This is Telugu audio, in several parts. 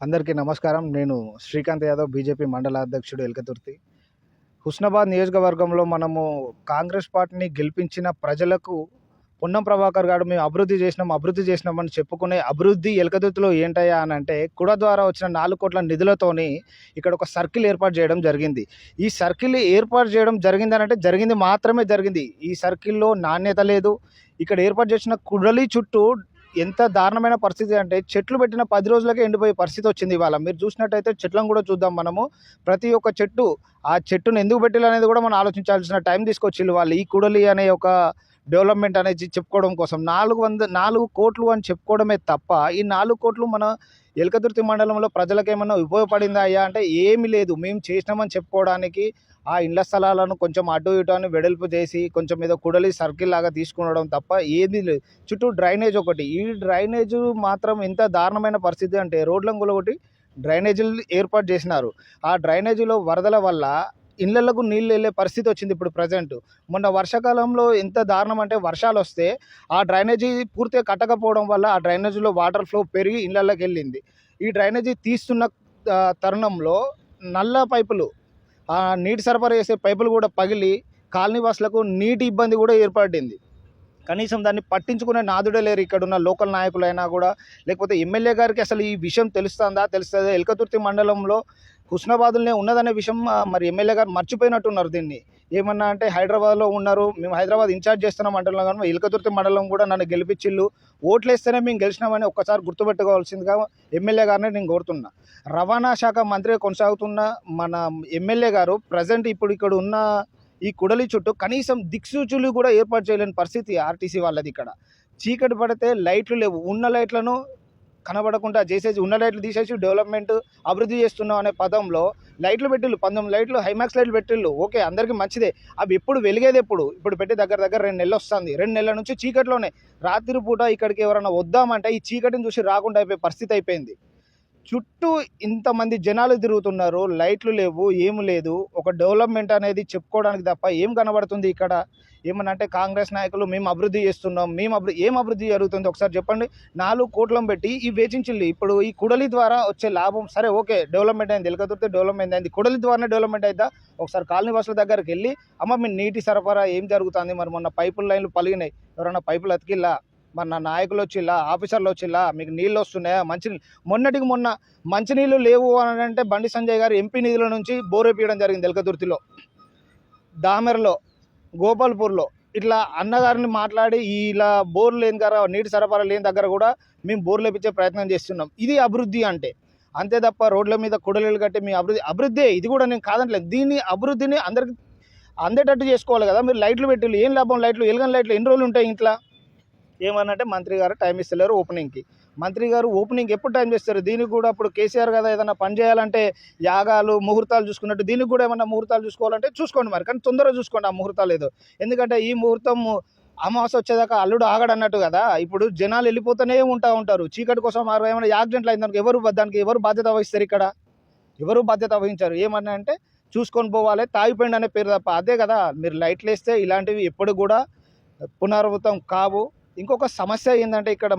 అందరికీ నమస్కారం. నేను శ్రీకాంత్ యాదవ్, బీజేపీ మండల అధ్యక్షుడు ఎల్కతుర్తి. హుస్నాబాద్ నియోజకవర్గంలో మనము కాంగ్రెస్ పార్టీని గెలిపించిన ప్రజలకు పొన్నం ప్రభాకర్ గారు మేము అభివృద్ధి చేసినామని చెప్పుకునే అభివృద్ధి ఎల్కతుర్తిలో ఏంటయ్యా అని అంటే కుడ ద్వారా వచ్చిన 4 కోట్ల నిధులతోని ఇక్కడ ఒక సర్కిల్ ఏర్పాటు చేయడం జరిగింది. ఈ సర్కిల్ ఏర్పాటు చేయడం జరిగిందని అంటే జరిగింది మాత్రమే జరిగింది. ఈ సర్కిల్లో నాణ్యత లేదు. ఇక్కడ ఏర్పాటు చేసిన కుడలి చుట్టూ ఎంత దారుణమైన పరిస్థితి అంటే చెట్లు పెట్టిన 10 రోజులకే ఎండిపోయే పరిస్థితి వచ్చింది. ఇవాళ మీరు చూసినట్టయితే చెట్లను కూడా చూద్దాం మనము. ప్రతి ఒక్క చెట్టు ఆ చెట్టును ఎందుకు పెట్టాలి అనేది కూడా మనం ఆలోచించాల్సిన టైం తీసుకొచ్చిళ్ళు వాళ్ళు. ఈ కుడలి అనే ఒక డెవలప్మెంట్ అనేది చెప్పుకోవడం కోసం 4 కోట్లు అని చెప్పుకోవడమే తప్ప ఈ 4 కోట్లు మన ఎల్కతుర్తి మండలంలో ప్రజలకు ఏమన్నా ఉపయోగపడిందా అయ్యా అంటే ఏమీ లేదు. మేము చేసినామని చెప్పుకోవడానికి ఆ ఇళ్ల స్థలాలను కొంచెం అటు ఇటు అని వెడల్పు చేసి కొంచెం ఏదో కుడలి సర్కిల్ లాగా తీసుకునడం తప్ప ఏమీ లేదు. చుట్టూ డ్రైనేజ్ ఒకటి. ఈ డ్రైనేజ్ మాత్రం ఎంత దారుణమైన పరిస్థితి అంటే రోడ్లను ఒకటి డ్రైనేజీలు ఏర్పాటు చేసినారు. ఆ డ్రైనేజీలో వరదల వల్ల ఇళ్లలకు నీళ్ళు వెళ్ళే పరిస్థితి వచ్చింది. ఇప్పుడు ప్రజెంట్ మొన్న వర్షాకాలంలో ఎంత దారుణం అంటే వర్షాలు వస్తే ఆ డ్రైనేజీ పూర్తిగా కట్టకపోవడం వల్ల ఆ డ్రైనేజీలో వాటర్ ఫ్లో పెరిగి ఇళ్లలోకి వెళ్ళింది. ఈ డ్రైనేజీ తీస్తున్న తరుణంలో నల్ల పైపులు ఆ నీటి సరఫరా చేసే పైపులు కూడా పగిలి కాలనీ వాసులకు నీటి ఇబ్బంది కూడా ఏర్పడింది. కనీసం దాన్ని పట్టించుకునే నాదుడే లేరు ఇక్కడున్న లోకల్ నాయకులైనా కూడా, లేకపోతే ఎమ్మెల్యే గారికి అసలు ఈ విషయం తెలుస్తుందా? ఎల్కతుర్తి మండలంలో హుస్నాబాద్లోనే ఉన్నదనే విషయం మరి ఎమ్మెల్యే గారు మర్చిపోయినట్టున్నారు దీన్ని. ఏమన్నా అంటే హైదరాబాద్లో ఉన్నారు, మేము హైదరాబాద్ ఇన్ఛార్జ్ చేస్తున్నాం అంటున్నాం, కానీ ఎల్కతుర్తి మండలం కూడా నన్ను గెలిపించిళ్ళు, ఓట్లేస్తేనే మేము గెలిచినామని ఒక్కసారి గుర్తుపెట్టుకోవాల్సిందిగా ఎమ్మెల్యే గారిని నేను కోరుతున్నా. రవాణా శాఖ మంత్రిగా కొనసాగుతున్న మన ఎమ్మెల్యే గారు ప్రజెంట్ ఇప్పుడు ఇక్కడ ఉన్న ఈ కుడలి చుట్టూ కనీసం దిక్సూచులు కూడా ఏర్పాటు చేయలేని పరిస్థితి ఆర్టీసీ వాళ్ళది. ఇక్కడ చీకటి పడితే లైట్లు లేవు, ఉన్న లైట్లను కనబడకుండా చేసేసి ఉన్న లైట్లు తీసేసి డెవలప్మెంట్ అభివృద్ధి చేస్తున్నాం అనే పదంలో లైట్లు పెట్టిళ్ళు, 19 లైట్లు హైమాక్స్ లైట్లు పెట్టిళ్ళు. ఓకే, అందరికీ మంచిదే. అవి ఎప్పుడు వెలిగేది ఇప్పుడు పెట్టి దగ్గర 2 నెలలు వస్తుంది. 2 నెలల నుంచి చీకట్లోనే. రాత్రి పూట ఇక్కడికి ఎవరైనా వద్దామంటే ఈ చీకటిని చూసి రాకుండా అయిపోయే పరిస్థితి అయిపోయింది. చుట్టూ ఇంతమంది జనాలు తిరుగుతున్నారు, లైట్లు లేవు, ఏమి లేదు. ఒక డెవలప్మెంట్ అనేది చెప్పుకోవడానికి తప్ప ఏం కనబడుతుంది ఇక్కడ? ఏమనంటే కాంగ్రెస్ నాయకులు మేము అభివృద్ధి చేస్తున్నాం, ఏం అభివృద్ధి జరుగుతుంది ఒకసారి చెప్పండి. 4 కోట్లను పెట్టి ఈ వేచించిల్లు. ఇప్పుడు ఈ కుడలి ద్వారా వచ్చే లాభం సరే ఓకే, డెవలప్మెంట్ అయింది, ఎల్కతుర్తి డెవలప్మెంట్ అయింది, కుడలి ద్వారానే డెవలప్మెంట్ అయిద్దా? ఒకసారి కాలనీ వాసుల దగ్గరికి వెళ్ళి అమ్మ మీ నీటి సరఫరా ఏం జరుగుతుంది, మరి మొన్న పైపుల లైన్లు పలిగినాయి, ఎవరన్నా పైపులు అతికిల్లా, మరి నా నాయకులు వచ్చిల్లా, ఆఫీసర్లు వచ్చిల్లా, మీకు నీళ్ళు వస్తున్నాయా? మొన్నటికి మొన్న మంచినీళ్ళు లేవు అని అంటే బండి సంజయ్ గారు ఎంపీ నిధుల నుంచి బోర్ వేపించడం జరిగింది. ఎల్కతుర్తిలో, దామెరలో, గోపాల్పూర్లో ఇట్లా అన్నగారిని మాట్లాడి ఇలా బోర్లు లేని దగ్గర, నీటి సరఫరా లేని దగ్గర కూడా మేము బోర్లు వేపించే ప్రయత్నం చేస్తున్నాం. ఇది అభివృద్ధి అంటే. అంతే తప్ప రోడ్ల మీద కుడలీలు కట్టి మీ అభివృద్ధి ఇది కూడా నేను కాదంటలేదు. దీన్ని అభివృద్ధిని అందరికి అందేటట్టు చేసుకోవాలి కదా. మీరు లైట్లు పెట్టి ఏం లాభం? లైట్లు ఎలుగని లైట్లు ఎన్ని రోజులు ఉంటాయి ఇంట్లో? ఏమన్నంటే మంత్రి గారు టైం ఇస్తలేరు ఓపెనింగ్కి. మంత్రి గారు ఓపెనింగ్ ఎప్పుడు టైం చేస్తారు? దీనికి కూడా అప్పుడు కేసీఆర్ కదా ఏదైనా పని చేయాలంటే యాగాలు ముహూర్తాలు చూసుకున్నట్టు దీనికి కూడా ఏమన్నా ముహూర్తాలు చూసుకోవాలంటే చూసుకోండి మరి, కానీ తొందరగా చూసుకోండి ఆ ముహూర్తాలు ఏదో. ఎందుకంటే ఈ ముహూర్తం అమావాస్య వచ్చేదాకా అల్లుడు ఆగడన్నట్టు కదా. ఇప్పుడు జనాలు వెళ్ళిపోతూనే ఉంటారు. చీకటి కోసం ఏమైనా యాక్సిడెంట్లు అయిందానికి దానికి ఎవరు బాధ్యత వహిస్తారు? ఇక్కడ ఎవరు బాధ్యత వహించారు. ఏమన్నా అంటే చూసుకొని పోవాలి, తాగిపోయింది అనే పేరు తప్ప. అదే కదా, మీరు లైట్లు వేస్తే ఇలాంటివి ఎప్పుడు కూడా పునరావృతం కావు. ఇంకొక సమస్య ఏంటంటే ఇక్కడ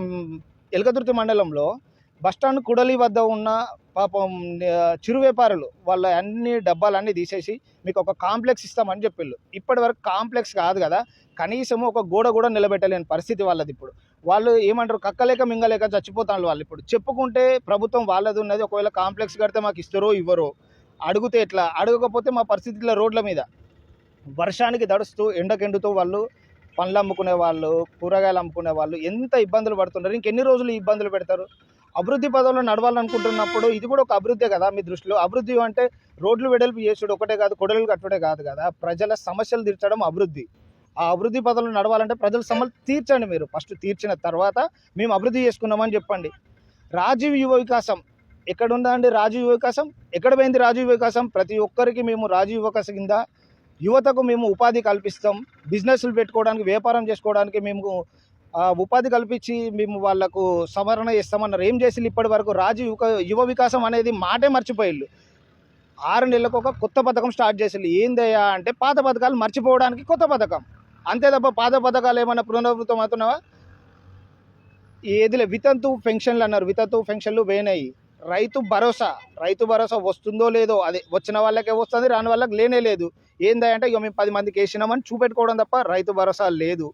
ఎల్కతుర్తి మండలంలో బస్టాండ్ కుడలి వద్ద ఉన్న పాపం చిరు వ్యాపారులు వాళ్ళ అన్ని డబ్బాలన్నీ తీసేసి మీకు ఒక కాంప్లెక్స్ ఇస్తామని చెప్పిళ్ళు. ఇప్పటి వరకు కాంప్లెక్స్ కాదు కదా, కనీసం ఒక గోడ కూడా నిలబెట్టలేని పరిస్థితి వాళ్ళది. ఇప్పుడు వాళ్ళు ఏమంటారు, కక్కలేక మింగలేక చచ్చిపోతాను వాళ్ళు. ఇప్పుడు చెప్పుకుంటే ప్రభుత్వం వాళ్ళది ఉన్నది, ఒకవేళ కాంప్లెక్స్ కడితే మాకు ఇస్తారో ఇవ్వరో, అడిగితే ఎట్లా, అడగకపోతే మా పరిస్థితుల్లో రోడ్ల మీద వర్షానికి దడుస్తూ ఎండకెండుతూ వాళ్ళు పండ్లు అమ్ముకునే వాళ్ళు, కూరగాయలు అమ్ముకునే వాళ్ళు ఎంత ఇబ్బందులు పడుతున్నారు. ఇంకెన్ని రోజులు ఈ ఇబ్బందులు పెడతారు? అభివృద్ధి పదంలో నడవాలనుకుంటున్నప్పుడు ఇది కూడా ఒక అభివృద్ధి కదా మీ దృష్టిలో. అభివృద్ధి అంటే రోడ్లు వెడల్పు చేసుడు ఒకటే కాదు, కొడలు కట్టడే కాదు కదా, ప్రజల సమస్యలు తీర్చడం అభివృద్ధి. ఆ అభివృద్ధి పదంలో నడవాలంటే ప్రజల సమస్యలు తీర్చండి. మీరు ఫస్ట్ తీర్చిన తర్వాత మేము అభివృద్ధి చేసుకున్నామని చెప్పండి. రాజీవ్ యువ వికాసం ఎక్కడుందా అండి? రాజీవ్ యువ వికాసం ఎక్కడ పోయింది? రాజీవ్ యువ వికాసం ప్రతి ఒక్కరికి మేము రాజీవ్ యువ వికాసం కింద యువతకు మేము ఉపాధి కల్పిస్తాం, బిజినెస్లు పెట్టుకోవడానికి, వ్యాపారం చేసుకోవడానికి మేము ఉపాధి కల్పించి మేము వాళ్లకు సవరణ చేస్తామన్నారు. ఏం చేసి ఇప్పటి వరకు యువ వికాసం అనేది మాటే మర్చిపోయిళ్ళు. 6 నెలలకు ఒక కొత్త పథకం స్టార్ట్ చేసి ఏందయ్యా అంటే పాత పథకాలు మర్చిపోవడానికి కొత్త పథకం. అంతే తప్ప పాత పథకాలు ఏమైనా పునరావృతం అవుతున్నావా? ఏదిలే. వితంతు పెన్షన్లు అన్నారు, వితంతు పెన్షన్లు పోయినాయి. రైతు భరోసా వస్తుందో లేదో, అది వచ్చిన వాళ్ళకే వస్తుంది, రాని వాళ్ళకి లేనే లేదు. ఏందంటే ఇక మేము 10 మందికి వేసినామని చూపెట్టుకోవడం తప్ప రైతు భరోసా లేదు.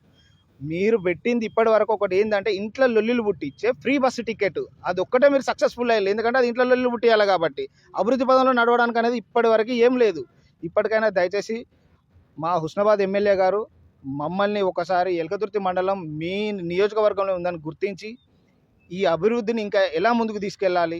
మీరు పెట్టింది ఇప్పటి వరకు ఒకటి ఏంటంటే ఇంట్లో లొల్లిలు పుట్టించే ఫ్రీ బస్సు టికెట్, అది ఒక్కటే మీరు సక్సెస్ఫుల్ అయ్యారు. ఎందుకంటే అది ఇంట్లో లొల్లిలు పుట్టియాలి కాబట్టి. అభివృద్ధి పదంలో నడవడానికి అనేది ఇప్పటి వరకు ఏం లేదు. ఇప్పటికైనా దయచేసి మా హుస్నాబాద్ ఎమ్మెల్యే గారు మమ్మల్ని ఒకసారి ఎలకతుర్తి మండలం మీ నియోజకవర్గంలో ఉందని గుర్తించి ఈ అభివృద్ధిని ఇంకా ఎలా ముందుకు తీసుకెళ్ళాలి,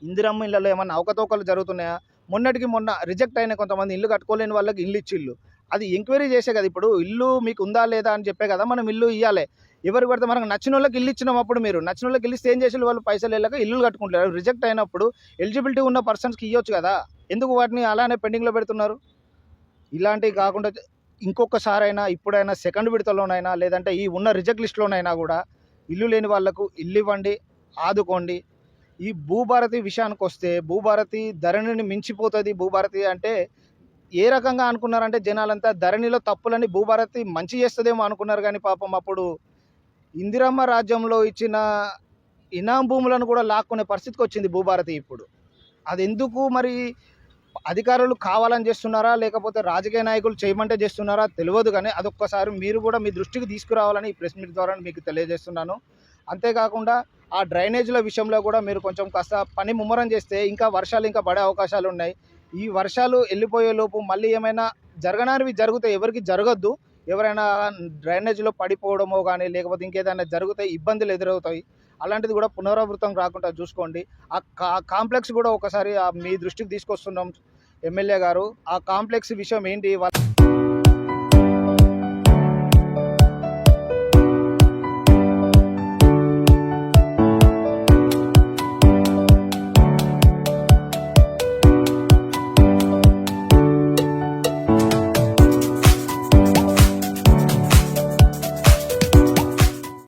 ఇందిరమ్మ ఇళ్ళలో ఏమన్నా అవకతవకలు జరుగుతున్నాయా, మొన్నటికి మొన్న రిజెక్ట్ అయిన కొంతమంది ఇల్లు కట్టుకోలేని వాళ్ళకి ఇల్లు ఇచ్చిళ్ళు, అది ఎంక్వైరీ చేసే కదా. ఇప్పుడు ఇల్లు మీకు ఉందా లేదా అని చెప్పే కదా మనం ఇల్లు ఇవ్వాలి. ఎవరు పడితే మనకు నచ్చిన వాళ్ళకి ఇల్లు ఇచ్చినాం. అప్పుడు మీరు నచ్చిన వాళ్ళకి ఇల్లు ఇస్తే ఏం చేసి వాళ్ళు పైసలు వెళ్ళక ఇల్లు కట్టుకుంటారు. రిజెక్ట్ అయినప్పుడు ఎలిజిబిలిటీ ఉన్న పర్సన్స్కి ఇవ్వచ్చు కదా, ఎందుకు వాటిని అలానే పెండింగ్లో పెడుతున్నారు? ఇలాంటివి కాకుండా ఇంకొకసారైనా ఇప్పుడైనా సెకండ్ విడతలోనైనా లేదంటే ఈ ఉన్న రిజెక్ట్ లిస్ట్లోనైనా కూడా ఇల్లు లేని వాళ్లకు ఇల్లు ఇవ్వండి, ఆదుకోండి. ఈ భూభారతి విషయానికి వస్తే భూభారతి ధరణిని మించిపోతుంది. భూభారతి అంటే ఏ రకంగా అనుకున్నారంటే జనాలంతా ధరణిలో తప్పులని భూభారతి మంచి చేస్తుందేమో అనుకున్నారు. కానీ పాపం అప్పుడు ఇందిరమ్మ రాజ్యంలో ఇచ్చిన ఇనాం భూములను కూడా లాక్కునే పరిస్థితికి వచ్చింది భూభారతి. ఇప్పుడు అది ఎందుకు మరి అధికారులు కావాలని చేస్తున్నారా లేకపోతే రాజకీయ నాయకులు చేయమంటే చేస్తున్నారా తెలియదు. కానీ అదొక్కసారి మీరు కూడా మీ దృష్టికి తీసుకురావాలని ఈ ప్రెస్ మీట్ ద్వారా మీకు తెలియజేస్తున్నాను. అంతేకాకుండా ఆ డ్రైనేజీల విషయంలో కూడా మీరు కొంచెం కాస్త పని ముమ్మరం చేస్తే ఇంకా వర్షాలు ఇంకా పడే అవకాశాలు ఉన్నాయి. ఈ వర్షాలు వెళ్ళిపోయే లోపు మళ్ళీ ఏమైనా జరగనానివి జరిగితే ఎవరికి జరగద్దు. ఎవరైనా డ్రైనేజీలో పడిపోవడమో కానీ లేకపోతే ఇంకేదైనా జరిగితే ఇబ్బందులు ఎదురవుతాయి. అలాంటిది కూడా పునరావృతం రాకుండా చూసుకోండి. ఆ కాంప్లెక్స్ కూడా ఒకసారి మీ దృష్టికి తీసుకొస్తున్నాం ఎమ్మెల్యే గారు. ఆ కాంప్లెక్స్ విషయం ఏంటి